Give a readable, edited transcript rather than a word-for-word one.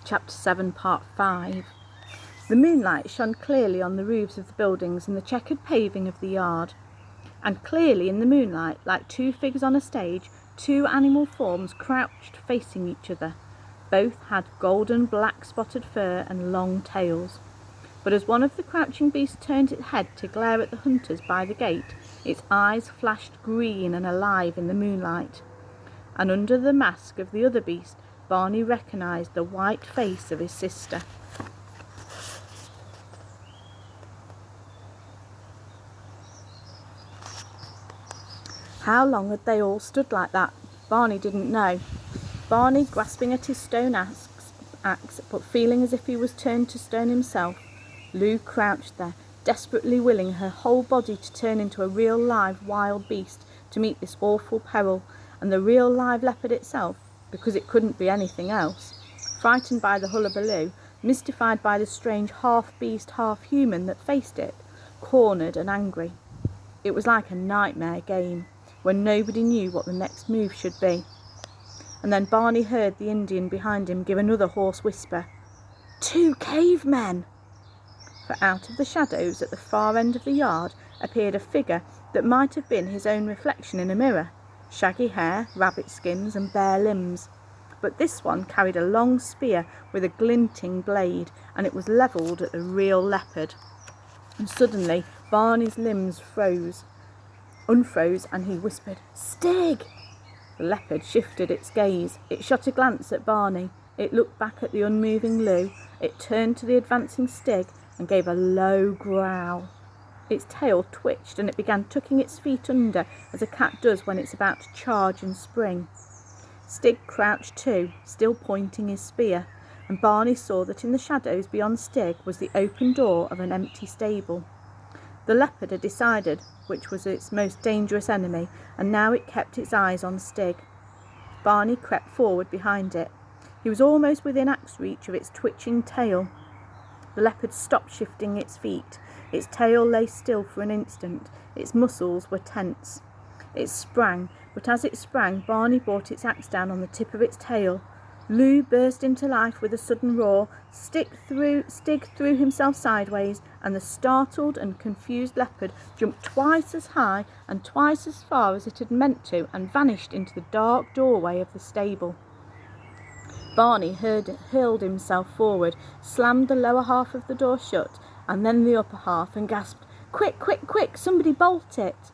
Chapter 7, Part 5. The moonlight shone clearly on the roofs of the buildings and the checkered paving of the yard. And clearly in the moonlight, like two figures on a stage, two animal forms crouched facing each other. Both had golden black spotted fur and long tails. But as one of the crouching beasts turned its head to glare at the hunters by the gate, its eyes flashed green and alive in the moonlight. And under the mask of the other beast, Barney recognised the white face of his sister. How long had they all stood like that? Barney didn't know. Barney, grasping at his stone axe, but feeling as if he was turned to stone himself. Lou crouched there, desperately willing her whole body to turn into a real live wild beast to meet this awful peril, and the real live leopard itself, because it couldn't be anything else, frightened by the hullabaloo, mystified by the strange half-beast, half-human that faced it, cornered and angry. It was like a nightmare game, when nobody knew what the next move should be. And then Barney heard the Indian behind him give another hoarse whisper, "2 cavemen!" For out of the shadows at the far end of the yard appeared a figure that might have been his own reflection in a mirror. Shaggy hair, rabbit skins and bare limbs. But this one carried a long spear with a glinting blade, and it was levelled at the real leopard. And suddenly Barney's limbs unfroze, and he whispered, "Stig!" The leopard shifted its gaze. It shot a glance at Barney. It looked back at the unmoving Lou. It turned to the advancing Stig and gave a low growl. Its tail twitched and it began tucking its feet under as a cat does when it's about to charge and spring. Stig crouched too, still pointing his spear, and Barney saw that in the shadows beyond Stig was the open door of an empty stable. The leopard had decided which was its most dangerous enemy, and now it kept its eyes on Stig. Barney crept forward behind it. He was almost within axe reach of its twitching tail. The leopard stopped shifting its feet. Its tail lay still for an instant. Its muscles were tense. It sprang, but as it sprang, Barney brought its axe down on the tip of its tail. Lou burst into life with a sudden roar. Stig threw himself sideways, and the startled and confused leopard jumped twice as high and twice as far as it had meant to, and vanished into the dark doorway of the stable. Barney hurled himself forward, slammed the lower half of the door shut, and then the upper half, and gasped, "Quick, quick, quick, somebody bolt it!"